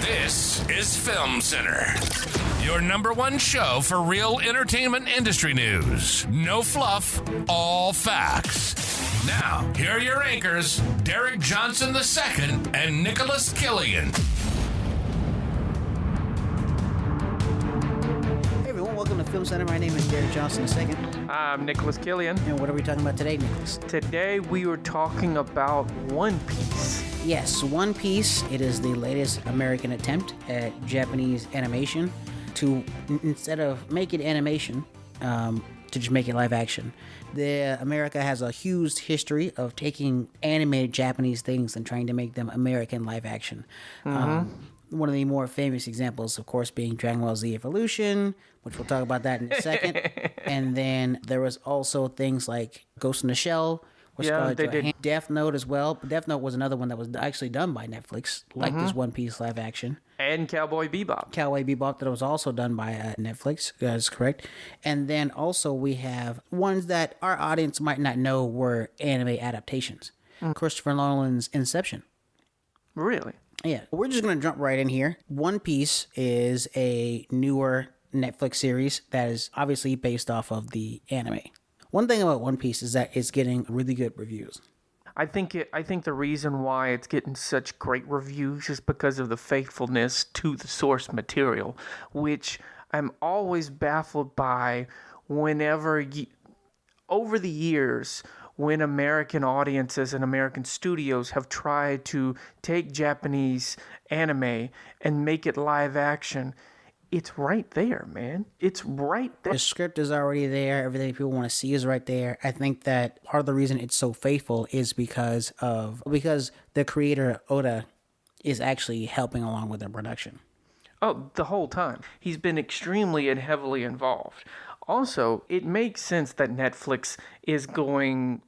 This is Film Center, your number one show for real entertainment industry news. No fluff, all facts. Now, here are your anchors, Derek Johnson II and Nicholas Killian. Hey everyone, welcome to Film Center. My name is Derek Johnson II. I'm Nicholas Killian. And what are we talking about today, Nicholas? Today we were talking about One Piece. Yes, One Piece. It is the latest American attempt at Japanese animation to, instead of make it animation, to just make it live action. America has a huge history of taking animated Japanese things and trying to make them American live action. One of the more famous examples, of course, being Dragon Ball Z Evolution, which we'll talk about that in a second. And then there was also things like Ghost in the Shell, Death Note as well. Death Note was another one that was actually done by Netflix, like this One Piece live action. And Cowboy Bebop. That was also done by Netflix. That's correct. And then also we have ones that our audience might not know were anime adaptations. Christopher Nolan's Inception. Really? Yeah. We're just going to jump right in here. One Piece is a newer Netflix series that is obviously based off of the anime. One thing about One Piece is that it's getting really good reviews. I think the reason why it's getting such great reviews is because of the faithfulness to the source material, which I'm always baffled by over the years when American audiences and American studios have tried to take Japanese anime and make it live action. It's right there, man. It's right there. The script is already there. Everything people want to see is right there. I think that part of the reason it's so faithful is because the creator, Oda, is actually helping along with the production. Oh, the whole time. He's been extremely and heavily involved. Also, it makes sense that Netflix is going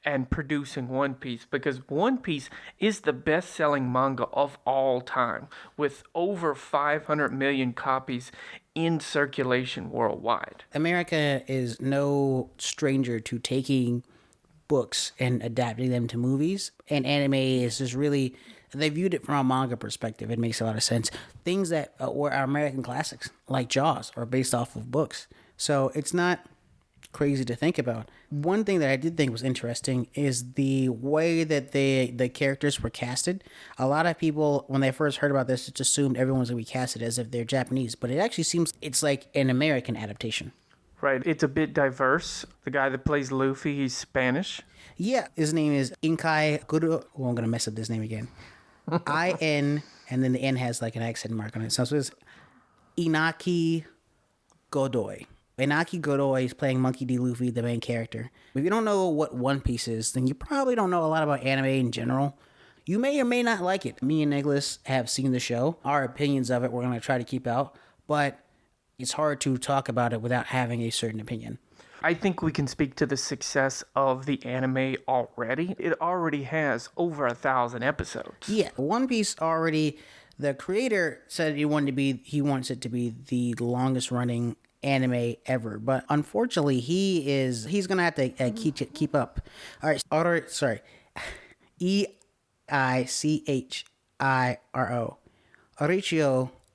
and producing One Piece because One Piece is the best-selling manga of all time with over 500 million copies in circulation worldwide. America is no stranger to taking books and adapting them to movies, and anime is just really, they viewed it from a manga perspective. It makes a lot of sense. Things that were our American classics, like Jaws, are based off of books. So it's not crazy to think about. One thing that I did think was interesting is the way that the characters were casted. A lot of people, when they first heard about this, just assumed everyone's going to be casted as if they're Japanese, but it actually seems it's like an American adaptation. Right, it's a bit diverse. The guy that plays Luffy, he's Spanish. Yeah, his name is Inkai Godo. Oh, I'm going to mess up this name again. I-N, and then the N has like an accent mark on it. So it's Inaki Godoy. Inaki Godoy is playing Monkey D. Luffy, the main character. If you don't know what One Piece is, then you probably don't know a lot about anime in general. You may or may not like it. Me and Nicholas have seen the show. Our opinions of it we're going to try to keep out, but it's hard to talk about it without having a certain opinion. I think we can speak to the success of the anime already. It already has over 1,000 episodes. Yeah, One Piece already, the creator said he wants it to be the longest running anime ever, but unfortunately he's gonna have to keep up. All right, sorry, Eichiro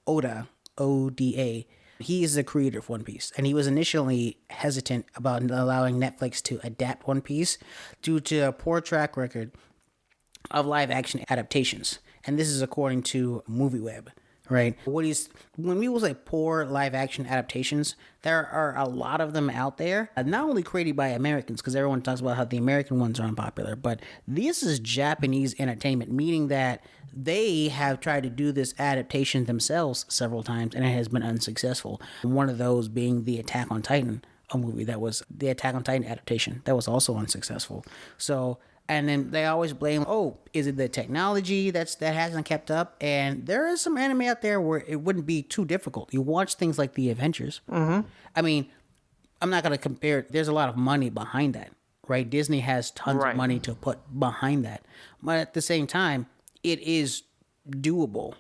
Oda, Oda. He is the creator of One Piece, and he was initially hesitant about allowing Netflix to adapt One Piece due to a poor track record of live action adaptations, and this is according to MovieWeb. Right. When people say poor live action adaptations, there are a lot of them out there, not only created by Americans, because everyone talks about how the American ones are unpopular, but this is Japanese entertainment, meaning that they have tried to do this adaptation themselves several times, and it has been unsuccessful. One of those being the Attack on Titan, a movie that was the Attack on Titan adaptation that was also unsuccessful. So. And then they always blame, is it the technology that hasn't kept up? And there is some anime out there where it wouldn't be too difficult. You watch things like The Avengers. Mm-hmm. I mean, I'm not going to compare. There's a lot of money behind that, right? Disney has tons of money to put behind that. But at the same time, it is doable.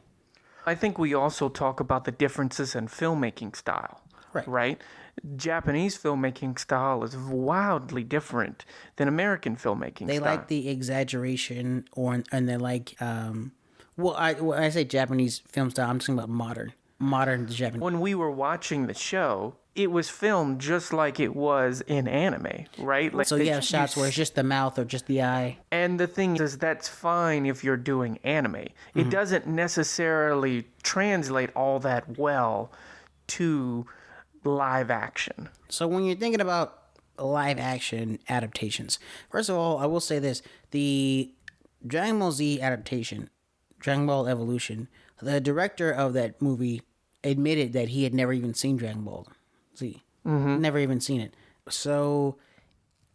I think we also talk about the differences in filmmaking style. Right? Japanese filmmaking style is wildly different than American filmmaking style. They like the exaggeration, and they like Well, when I say Japanese film style, I'm talking about modern Japanese. When we were watching the show, it was filmed just like it was in anime, right? Like So you have shots where it's just the mouth or just the eye. And the thing is, that's fine if you're doing anime. It doesn't necessarily translate all that well to live action. So when you're thinking about live action adaptations, first of all, I will say this: the Dragon Ball Z adaptation, Dragon Ball Evolution, the director of that movie admitted that he had never even seen Dragon Ball Z. Never even seen it. So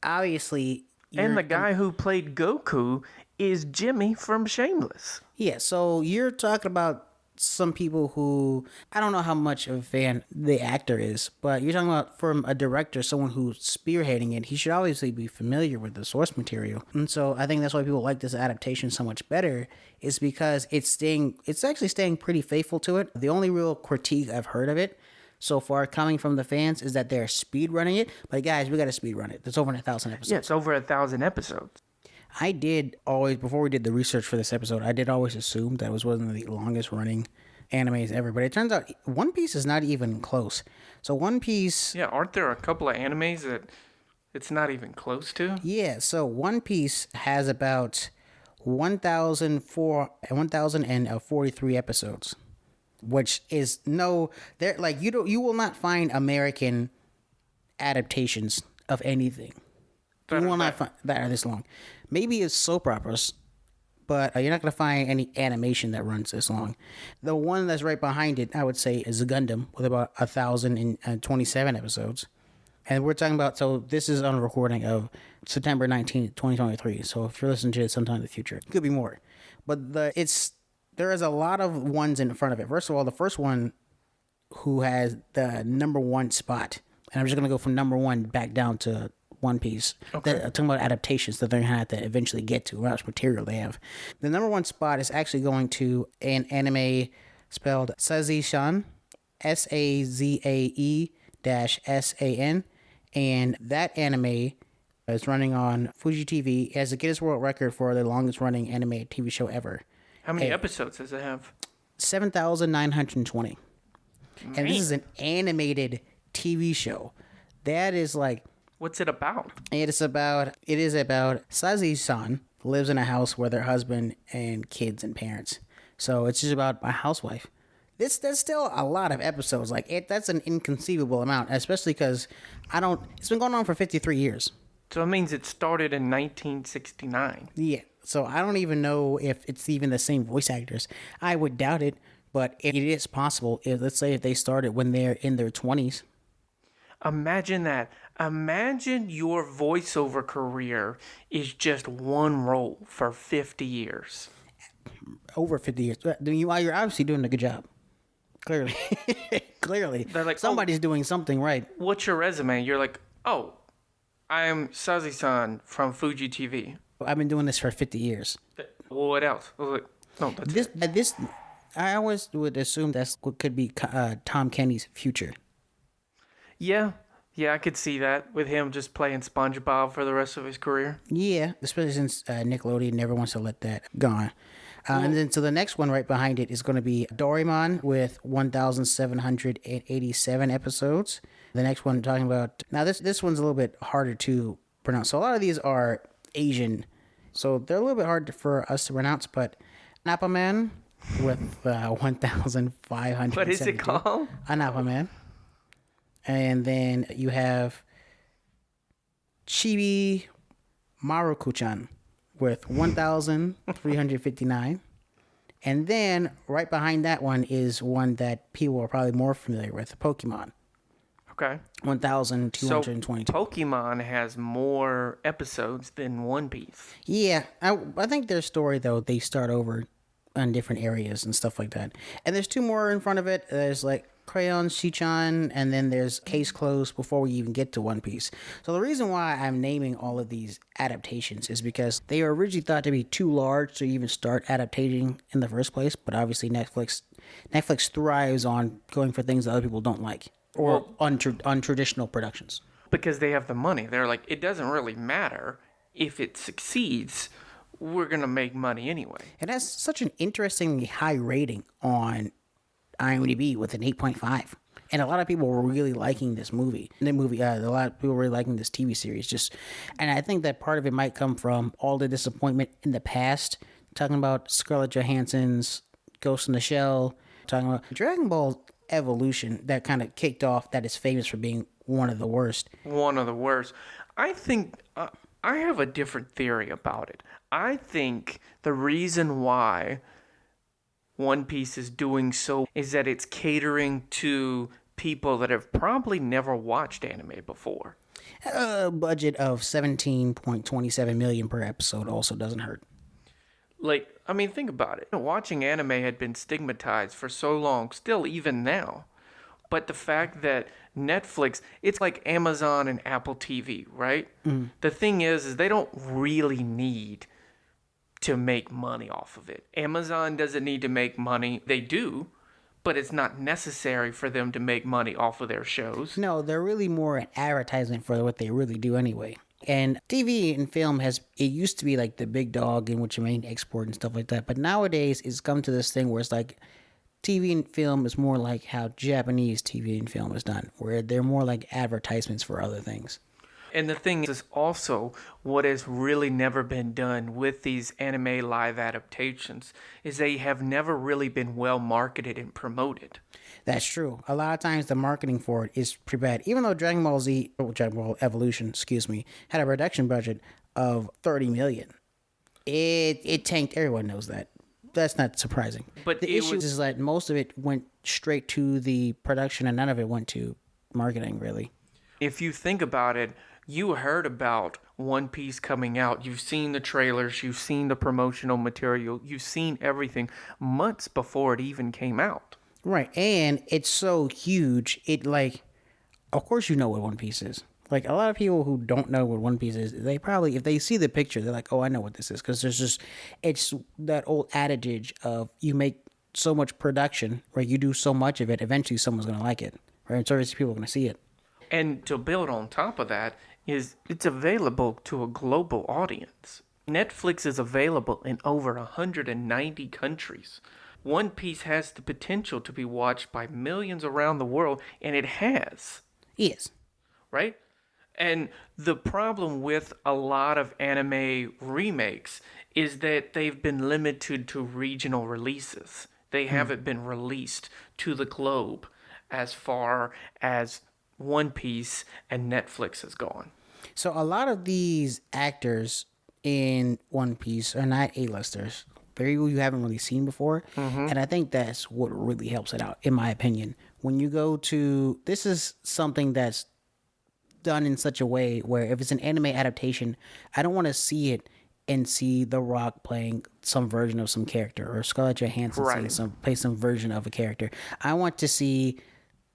obviously, And the guy who played Goku is Jimmy from Shameless. yeah. So you're talking about some people who, I don't know how much of a fan the actor is, but you're talking about from a director, someone who's spearheading it. He should obviously be familiar with the source material, and so I think that's why people like this adaptation so much better. Is because it's actually staying pretty faithful to it. The only real critique I've heard of it so far coming from the fans is that they're speed running it. But guys, we got to speed run it. There's over 1,000 episodes. Yeah, it's over 1,000 episodes. I did always, before we did the research for this episode, I did always assume that it was one of the longest running animes ever. But it turns out One Piece is not even close. So One Piece... Yeah, aren't there a couple of animes that it's not even close to? Yeah, so One Piece has about 1,043 episodes. Which is you will not find American adaptations of anything. You will not find that are this long. Maybe it's soap operas, but you're not going to find any animation that runs this long. The one that's right behind it, I would say, is Gundam with about 1,027 episodes. And we're talking about, so this is on a recording of September 19th, 2023. So if you're listening to it sometime in the future, it could be more. But there is a lot of ones in front of it. First of all, the first one who has the number one spot, and I'm just going to go from number one back down to One Piece. Okay. Talking about adaptations that they're going to have to eventually get to, how much material they have. The number one spot is actually going to an anime spelled Sazae-san, SAZAE-SAN, and that anime is running on Fuji TV. It has a Guinness World Record for the longest running anime TV show ever. How many episodes does it have? 7,920. And this is an animated TV show. That is like... What's it about? It is about Sazae-san lives in a house with her husband and kids and parents. So it's just about a housewife. That's still a lot of episodes. That's an inconceivable amount, especially because it's been going on for 53 years. So it means it started in 1969. Yeah. So I don't even know if it's even the same voice actors. I would doubt it, but it is possible. Let's say if they started when they're in their 20s. Imagine that. Imagine your voiceover career is just one role for 50 years. Over 50 years. You're obviously doing a good job. Clearly. Clearly. They're like, somebody's doing something right. What's your resume? You're like, oh, I'm Sazae-san from Fuji TV. I've been doing this for 50 years. Well, what else? I was like, no, that's I always would assume that's what could be Tom Kenny's future. Yeah, I could see that with him just playing SpongeBob for the rest of his career. Yeah, especially since Nickelodeon never wants to let that go on. And then so the next one right behind it is going to be Doraemon with 1,787 episodes. The next one talking about, now this one's a little bit harder to pronounce. So a lot of these are Asian, so they're a little bit hard for us to pronounce, but Anapaman with 1,572. What is it called? Anapaman. And then you have Chibi Maruko-chan with 1,359. And then right behind that one is one that people are probably more familiar with, Pokemon. Okay. 1,222. So Pokemon has more episodes than One Piece. Yeah. I think their story, though, they start over on different areas and stuff like that. And there's two more in front of it. There's like Crayon Shichan, and then there's Case Closed before we even get to One Piece. So the reason why I'm naming all of these adaptations is because they were originally thought to be too large to even start adaptating in the first place, but obviously Netflix thrives on going for things that other people don't like, or untraditional productions. Because they have the money. They're like, it doesn't really matter if it succeeds. we're going to make money anyway. It has such an interestingly high rating on IMDb with an 8.5. And a lot of people were really liking this movie. A lot of people were really liking this TV series. And I think that part of it might come from all the disappointment in the past. Talking about Scarlett Johansson's Ghost in the Shell. Talking about Dragon Ball Evolution that kind of kicked off, that is famous for being one of the worst. One of the worst. I think I have a different theory about it. I think the reason why One Piece is doing so is that it's catering to people that have probably never watched anime before. A budget of $17.27 million per episode also doesn't hurt. Like, I mean, think about it. Watching anime had been stigmatized for so long, still even now. But the fact that Netflix, it's like Amazon and Apple TV, right? Mm. The thing is they don't really need to make money off of it. Amazon doesn't need to make money. They do, but it's not necessary for them to make money off of their shows. No, they're really more an advertisement for what they really do anyway. And TV and film it used to be like the big dog in which you main export and stuff like that. But nowadays it's come to this thing where it's like TV and film is more like how Japanese TV and film is done, where they're more like advertisements for other things. And the thing is also what has really never been done with these anime live adaptations is they have never really been well marketed and promoted. That's true. A lot of times the marketing for it is pretty bad. Even though Dragon Ball Evolution, had a production budget of $30 million, it tanked. Everyone knows that. That's not surprising. But the issue is that most of it went straight to the production and none of it went to marketing, really. If you think about it, you heard about One Piece coming out. You've seen the trailers. You've seen the promotional material. You've seen everything months before it even came out. Right. And it's so huge. Of course you know what One Piece is. Like, a lot of people who don't know what One Piece is, they probably, if they see the picture, they're like, oh, I know what this is. Because it's that old adage of you make so much production, right? You do so much of it, eventually someone's going to like it, right? And so people are going to see it. And to build on top of that is it's available to a global audience. Netflix is available in over 190 countries. One Piece has the potential to be watched by millions around the world, and it has. Yes. Right? And the problem with a lot of anime remakes is that they've been limited to regional releases. They haven't been released to the globe as far as One Piece and Netflix has gone. So a lot of these actors in One Piece are not A-listers. They're people you haven't really seen before. Mm-hmm. And I think that's what really helps it out, in my opinion. When you go to... This is something that's done in such a way where if it's an anime adaptation, I don't want to see it and see The Rock playing some version of some character or Scarlett Johansson play some version of a character. I want to see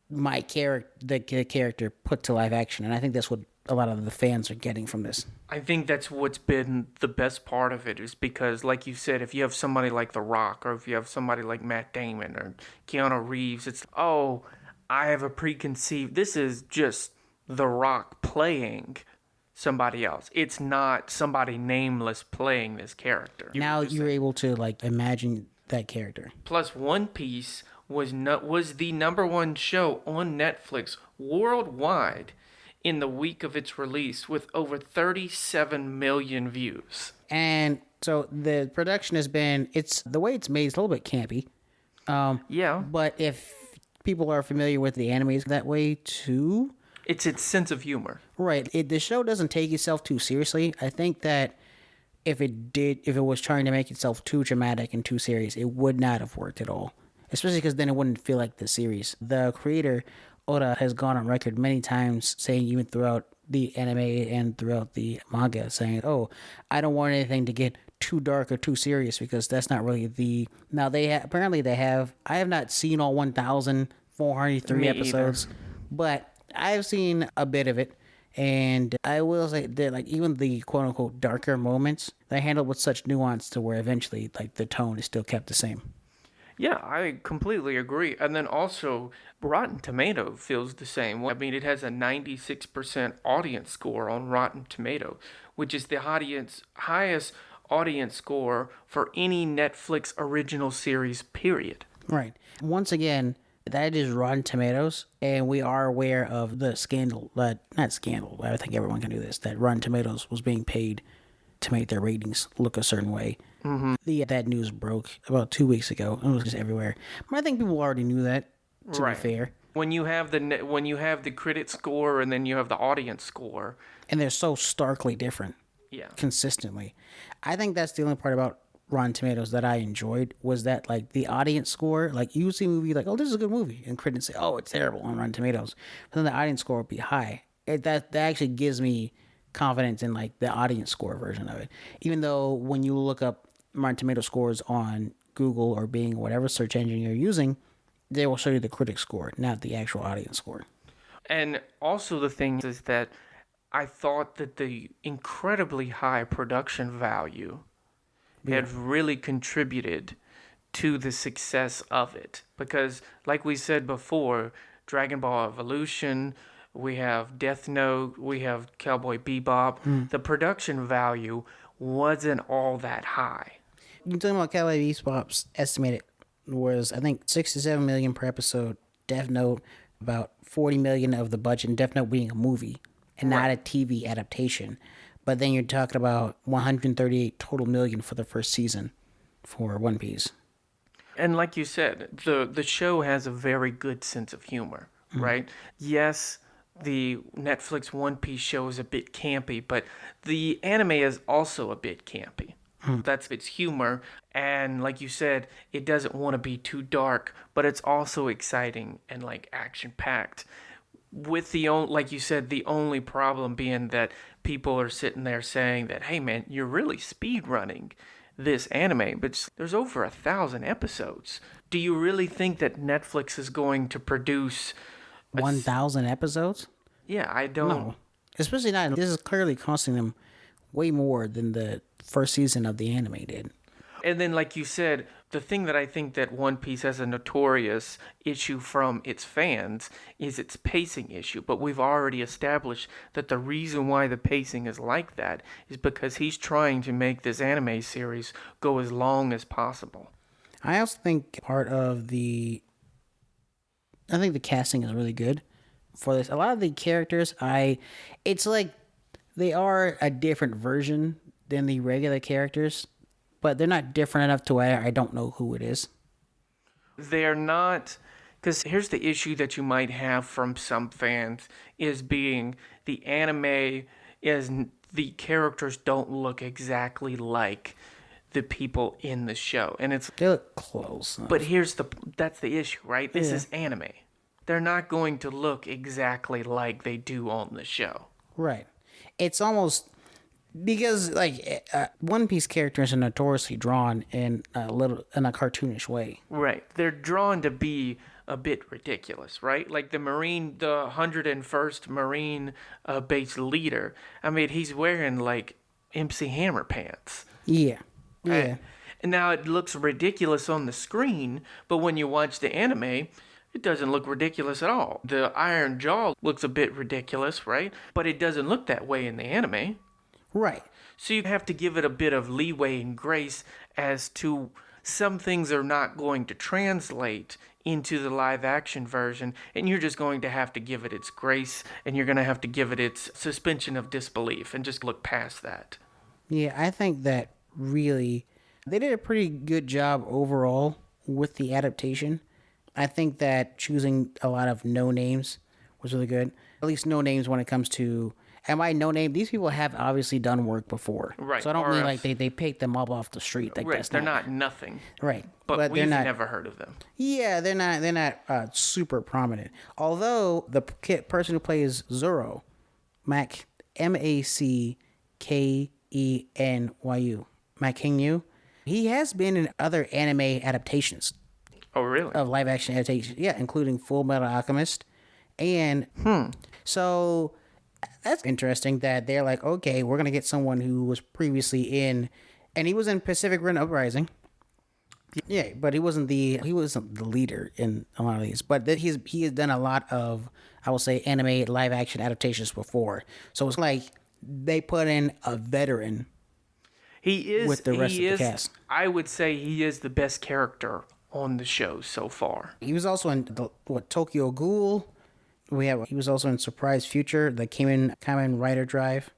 my the character put to live action, and I think that's what a lot of the fans are getting from this. I think that's what's been the best part of it is because, like you said, if you have somebody like The Rock or if you have somebody like Matt Damon or Keanu Reeves, it's, oh, I have a preconceived... This is just The Rock playing somebody else. It's not somebody nameless playing this character. Now you're able to imagine that character. Plus, One Piece was the number one show on Netflix worldwide in the week of its release with over 37 million views. And so the production has been, the way it's made is a little bit campy. Yeah. But if people are familiar with the animes that way too... It's its sense of humor. Right. The show doesn't take itself too seriously. I think that if it was trying to make itself too dramatic and too serious, it would not have worked at all. Especially because then it wouldn't feel like the series. The creator, Oda, has gone on record many times saying, even throughout the anime and throughout the manga, saying, oh, I don't want anything to get too dark or too serious because that's not really the... Now, apparently they have... I have not seen all 1,403 episodes, but I've seen a bit of it. And I will say that even the quote-unquote darker moments, they're handled with such nuance to where eventually the tone is still kept the same. Yeah, I completely agree. And then also, Rotten Tomato feels the same. I mean, it has a 96% audience score on Rotten Tomato, which is the highest audience score for any Netflix original series, period. Right. Once again, that is Rotten Tomatoes, and we are aware of the scandal, not scandal, I think everyone can do this, that Rotten Tomatoes was being paid to make their ratings look a certain way. Mm-hmm. That news broke about 2 weeks ago. It was just everywhere. But I think people already knew that, to be fair. When you have the critic score and then you have the audience score. And they're so starkly different. Yeah. Consistently. I think that's the only part about Rotten Tomatoes that I enjoyed was that, like, the audience score, like, you see a movie like, oh, this is a good movie, and critics say, oh, it's terrible on Rotten Tomatoes. But then the audience score would be high. That actually gives me confidence in, like, the audience score version of it. Even though when you look up Rotten Tomato scores on Google or Bing, whatever search engine you're using, they will show you the critic score, not the actual audience score. And also the thing is that I thought that the incredibly high production value had really contributed to the success of it. Because, like we said before, Dragon Ball Evolution, we have Death Note, we have Cowboy Bebop. The production value wasn't all that high. You're talking about Cowboy Bebop's estimated was, I think, 67 million per episode. Death Note, about 40 million of the budget, and Death Note being a movie and not a TV adaptation. But then you're talking about 138 total million for the first season for One Piece. And like you said, the show has a very good sense of humor, right? Yes, the Netflix One Piece show is a bit campy, but the anime is also a bit campy. That's its humor. And like you said, it doesn't want to be too dark, but it's also exciting and like action-packed. With like you said, the only problem being that people are sitting there saying that, hey man, you're really speed running this anime, but there's over 1,000 episodes. Do you really think that Netflix is going to produce 1,000 episodes? Yeah, I don't. No, especially not. This is clearly costing them way more than the first season of the anime did. And then, like you said, the thing that I think that One Piece has a notorious issue from its fans is its pacing issue. But we've already established that the reason why the pacing is like that is because he's trying to make this anime series go as long as possible. I also think I think the casting is really good for this. A lot of the characters, it's like they are a different version than the regular characters, but they're not different enough to where I don't know who it is. They're not, because here's the issue that you might have from some fans is being the anime is the characters don't look exactly like the people in the show, and they look close. But that's the issue, right? This is anime. They're not going to look exactly like they do on the show. Right. It's almost because like One Piece characters are notoriously drawn in a cartoonish way. Right. They're drawn to be a bit ridiculous, right? Like the 101st Marine base leader. I mean, he's wearing like MC Hammer pants. Yeah. Yeah. Right? And now it looks ridiculous on the screen, but when you watch the anime, it doesn't look ridiculous at all. The Iron Jaw looks a bit ridiculous, right? But it doesn't look that way in the anime. Right. So you have to give it a bit of leeway and grace as to some things are not going to translate into the live action version, and you're just going to have to give it its grace, and you're going to have to give it its suspension of disbelief and just look past that. Yeah, I think that really they did a pretty good job overall with the adaptation. I think that choosing a lot of no names was really good. At least no names when it comes to, am I no name? These people have obviously done work before. Right. So I don't mean like they picked them up off the street. Like right. They're not nothing. Right. But we've they're not, never heard of them. Yeah, they're not super prominent. Although the person who plays Zoro, Mackenyu, Mackenyu, he has been in other anime adaptations. Oh, really? Of live action adaptations, yeah, including Full Metal Alchemist, and so that's interesting that they're like, okay, we're gonna get someone who was previously in, and he was in Pacific Rim Uprising. Yeah, but he wasn't the leader in a lot of these, but he has done a lot of, I will say, anime live action adaptations before. So it's like they put in a veteran. He is with the rest of the cast. I would say he is the best character on the show so far. He was also in Tokyo Ghoul. He was also in Surprise Future, the Kamen Rider Drive.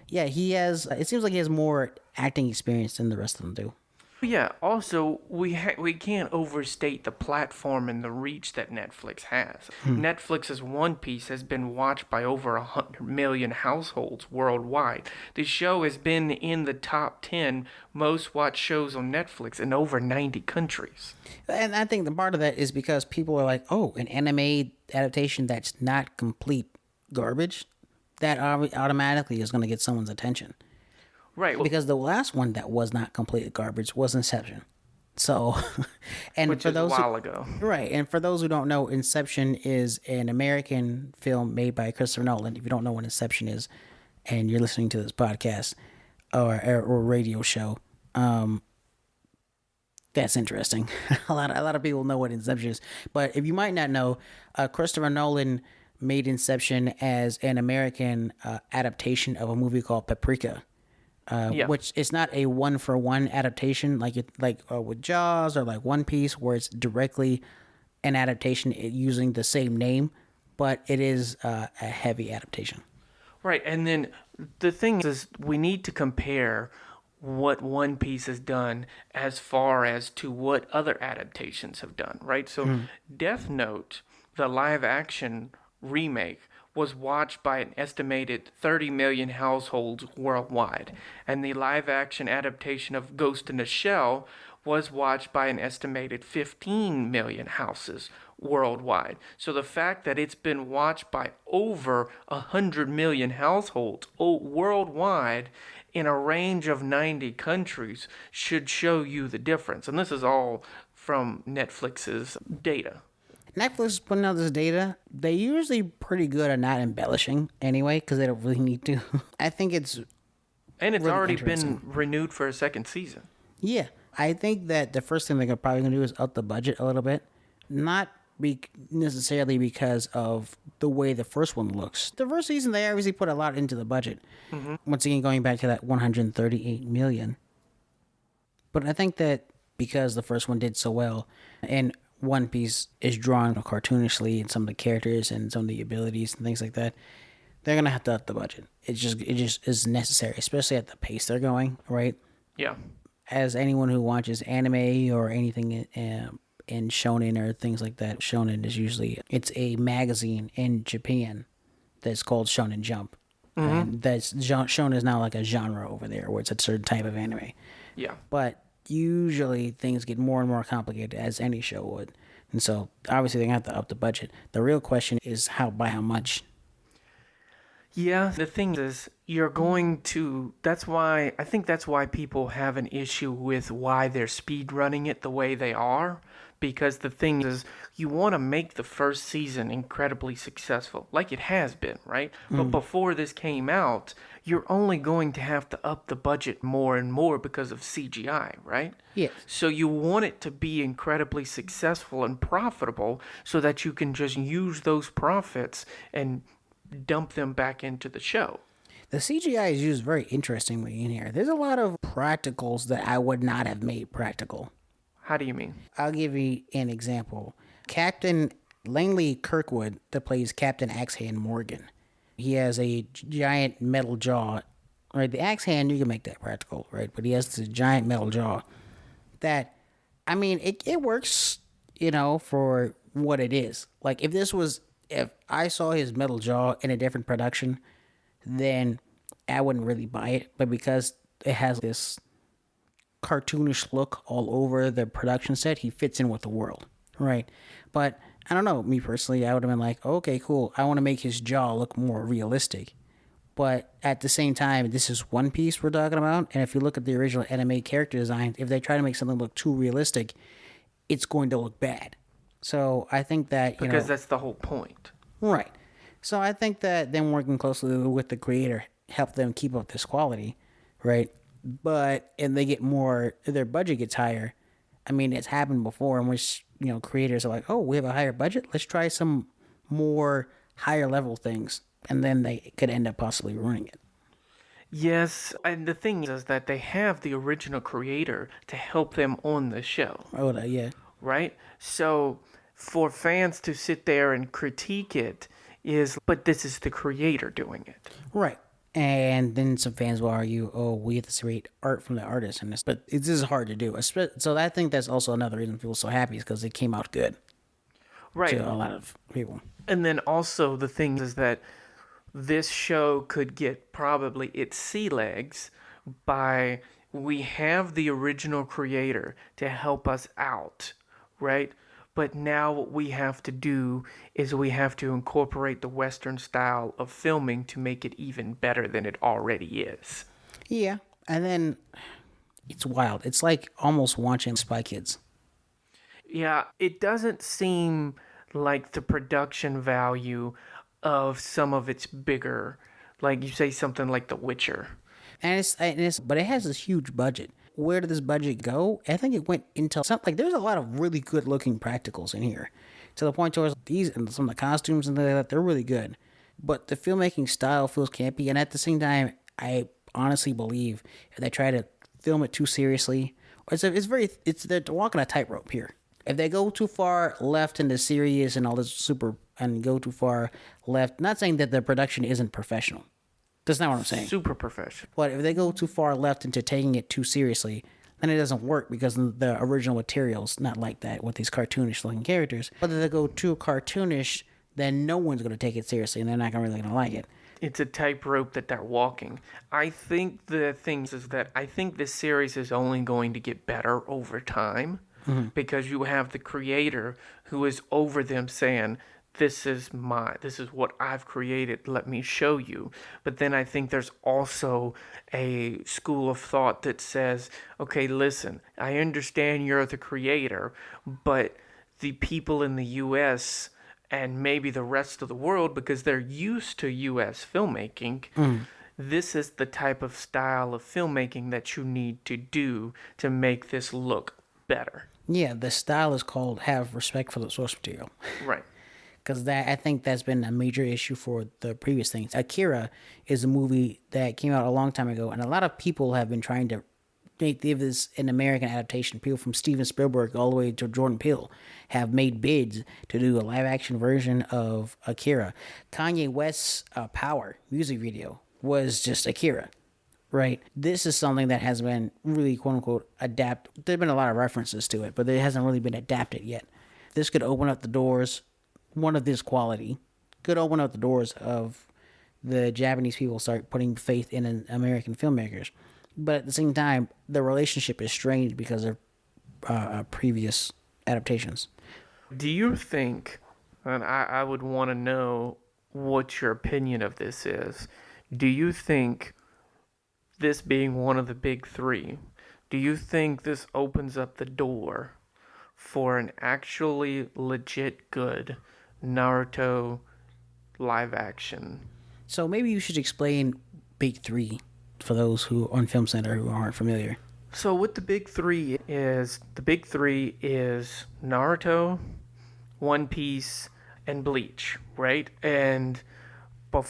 Yeah, he has. It seems like he has more acting experience than the rest of them do. Yeah, also, we can't overstate the platform and the reach that Netflix has. Netflix's One Piece has been watched by over 100 million households worldwide. The show has been in the top 10 most watched shows on Netflix in over 90 countries. And I think the part of that is because people are like, oh, an anime adaptation that's not complete garbage, that automatically is going to get someone's attention. Right. Because the last one that was not complete garbage was Inception. So, and which for is those a while ago. Right, and for those who don't know, Inception is an American film made by Christopher Nolan. If you don't know what Inception is, and you're listening to this podcast or radio show, that's interesting. a lot of people know what Inception is, but if you might not know, Christopher Nolan made Inception as an American adaptation of a movie called Paprika. Which is not a one-for-one adaptation like with Jaws or like One Piece, where it's directly an adaptation using the same name, but it is a heavy adaptation. Right, and then the thing is, we need to compare what One Piece has done as far as to what other adaptations have done, right? So Death Note, the live-action remake, was watched by an estimated 30 million households worldwide, and the live-action adaptation of Ghost in the Shell was watched by an estimated 15 million houses worldwide. So the fact that it's been watched by over 100 million households worldwide in a range of 90 countries should show you the difference. And this is all from Netflix's data. Netflix is putting out this data. They're usually pretty good at not embellishing anyway, because they don't really need to. I think it's really already been renewed for a second season. Yeah. I think that the first thing they're probably going to do is up the budget a little bit. Not necessarily because of the way the first one looks. The first season, they obviously put a lot into the budget. Once again, going back to that 138 million. But I think that because the first one did so well, and One Piece is drawn cartoonishly in some of the characters and some of the abilities and things like that, they're gonna have to up the budget. It just is necessary, especially at the pace they're going, right? Yeah. As anyone who watches anime or anything in shonen or things like that, shonen is usually it's a magazine in Japan that's called Shonen Jump, and shonen is now like a genre over there where it's a certain type of anime. Yeah. But usually things get more and more complicated, as any show would, and so obviously they have to up the budget. The real question is by how much. Yeah, the thing is, I think that's why people have an issue with why they're speed running it the way they are, because the thing is, you want to make the first season incredibly successful, like it has been, right? But before this came out, you're only going to have to up the budget more and more because of CGI, right? Yes. So you want it to be incredibly successful and profitable so that you can just use those profits and dump them back into the show. The CGI is used very interestingly in here. There's a lot of practicals that I would not have made practical. How do you mean? I'll give you an example. Captain Langley Kirkwood, that plays Captain Axehand Morgan, he has a giant metal jaw. Right, the axe hand, you can make that practical, right? But he has this giant metal jaw that, I mean, it works, for what it is. Like, if I saw his metal jaw in a different production, then I wouldn't really buy it. But because it has this cartoonish look all over the production set, he fits in with the world, right? But I don't know, me personally, I would have been like, okay, cool, I want to make his jaw look more realistic. But at the same time, this is One Piece we're talking about, and if you look at the original anime character design, if they try to make something look too realistic, it's going to look bad. So I think that because that's the whole point, right? So I think that them working closely with the creator helped them keep up this quality, right? And they get more, their budget gets higher. I mean, it's happened before in which, creators are like, oh, we have a higher budget, let's try some more higher level things. And then they could end up possibly ruining it. Yes, and the thing is that they have the original creator to help them on the show, Oh, yeah. right? So for fans to sit there and critique it but this is the creator doing it. Right. And then some fans will argue, "Oh, we have to separate art from the artist," and this, but it's just hard to do. So I think that's also another reason people are so happy is because it came out good Right. to a lot of people. And then also the thing is that this show could get probably its sea legs by we have the original creator to help us out, right? But now what we have to do is we have to incorporate the Western style of filming to make it even better than it already is. Yeah, and then it's wild. It's like almost watching Spy Kids. Yeah, it doesn't seem like the production value of some of its bigger, like you say something like The Witcher. But it has this huge budget. Where did this budget go? I think it went into something like there's a lot of really good looking practicals in here, to the point towards these and some of the costumes and that they're really good. But the filmmaking style feels campy, and at the same time, I honestly believe if they try to film it too seriously, they're walking a tightrope here. If they go too far left into serious and all this and go too far left, not saying that the production isn't professional. That's not what I'm saying. Super professional. But if they go too far left into taking it too seriously, then it doesn't work because the original material's not like that with these cartoonish looking characters. But if they go too cartoonish, then no one's going to take it seriously and they're not really going to like it. It's a tightrope that they're walking. I think the thing is that I think this series is only going to get better over time because you have the creator who is over them saying, this is what I've created, let me show you. But then I think there's also a school of thought that says, okay, listen, I understand you're the creator, but the people in the US and maybe the rest of the world, because they're used to US filmmaking, this is the type of style of filmmaking that you need to do to make this look better. Yeah, the style is called have respect for the source material. Right. Because I think that's been a major issue for the previous things. Akira is a movie that came out a long time ago, and a lot of people have been trying to make this an American adaptation. People from Steven Spielberg all the way to Jordan Peele have made bids to do a live-action version of Akira. Kanye West's Power music video was just Akira, right? This is something that has been really, quote-unquote, adapted. There have been a lot of references to it, but it hasn't really been adapted yet. This could open up the doors. One of this quality could open up the doors of the Japanese people start putting faith in American filmmakers. But at the same time, the relationship is strained because of previous adaptations. Do you think, and I would want to know what your opinion of this is, do you think this being one of the big three, do you think this opens up the door for an actually legit good Naruto live action? So maybe you should explain Big Three for those who on Film Center who aren't familiar. So what the big three is Naruto, One Piece, and Bleach, right? And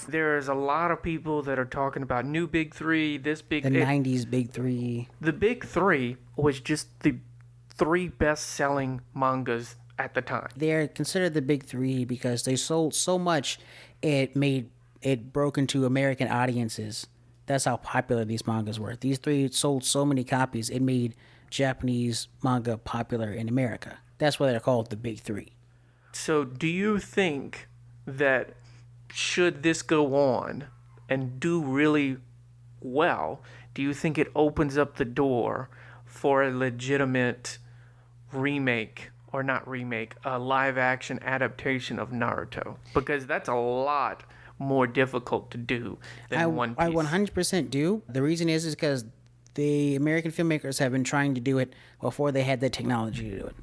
there's a lot of people that are talking about new big three, the 90s Big Three. The big three was just the three best-selling mangas at the time. They're considered the Big Three because they sold so much it broke into American audiences. That's how popular these mangas were. These three sold so many copies, it made Japanese manga popular in America. That's why they're called the Big Three. So do you think that should this go on and do really well, do you think it opens up the door for a legitimate remake, or not remake, a live action adaptation of Naruto? Because that's a lot more difficult to do than One Piece. I 100% do. The reason is because the American filmmakers have been trying to do it before they had the technology to do it.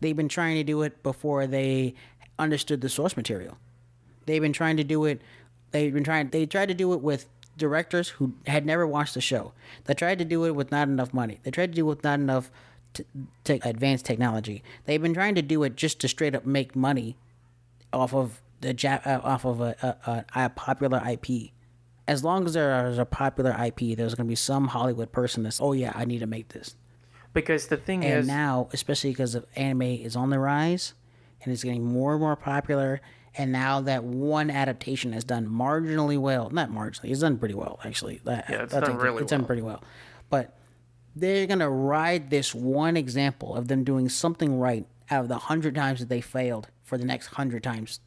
They've been trying to do it before they understood the source material. They've been trying to do it. They tried to do it with directors who had never watched the show. They tried to do it with not enough money. They tried to do it with not enough advanced technology. They've been trying to do it just to straight up make money off of a popular IP, as long as there's a popular IP, there's going to be some Hollywood person that's, oh yeah, I need to make this. Because the thing And is, now, especially because of anime is on the rise, and it's getting more and more popular, and now that one adaptation has done marginally well, not marginally, it's done pretty well, actually. it's done really It's done well. pretty well. But they're going to ride this one example of them doing something right out of the 100 times that they failed for the next 100 times.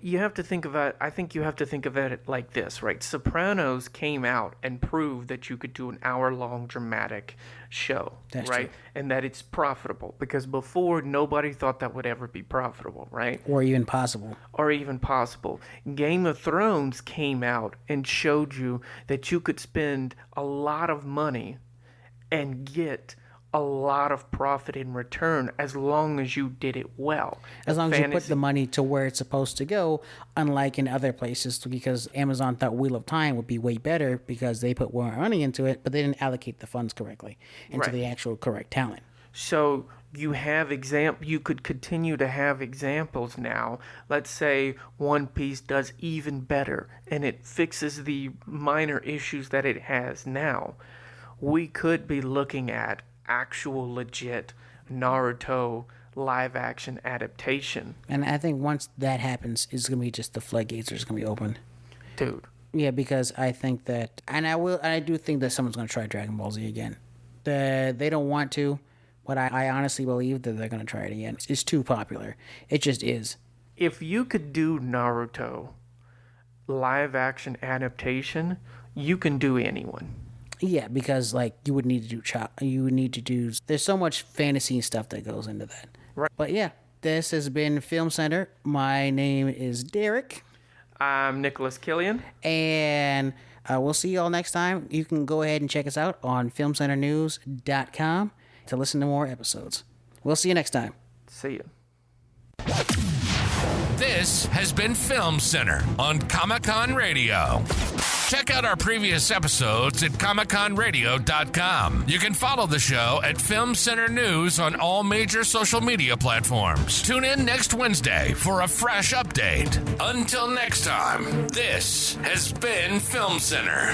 you have to think about, I think you have to think about it like this, right? Sopranos came out and proved that you could do an hour-long dramatic show, That's right? true. And that it's profitable, because before nobody thought that would ever be profitable, right? Or even possible. Or even possible. Game of Thrones came out and showed you that you could spend a lot of money and get a lot of profit in return as long as you did it well. As long as you put the money to where it's supposed to go, unlike in other places, because Amazon thought Wheel of Time would be way better because they put more money into it, but they didn't allocate the funds correctly into Right. the actual correct talent. So you have you could continue to have examples now. Let's say One Piece does even better and it fixes the minor issues that it has now. We could be looking at actual legit Naruto live action adaptation. And I think once that happens, it's going to be just the floodgates are just going to be open. Dude. Yeah, because I think that, and I do think that someone's going to try Dragon Ball Z again. They don't want to, but I honestly believe that they're going to try it again. It's too popular. It just is. If you could do Naruto live action adaptation, you can do anyone. Yeah, because like you would need to do there's so much fantasy stuff that goes into that. Right. But yeah, this has been Film Center. My name is Derek, I'm Nicholas Killian. and we'll see you all next time. You can go ahead and check us out on filmcenternews.com to listen to more episodes. We'll see you next time. See ya. This has been Film Center on Comic-Con Radio. Check out our previous episodes at ComicConRadio.com. You can follow the show at Film Center News on all major social media platforms. Tune in next Wednesday for a fresh update. Until next time, this has been Film Center.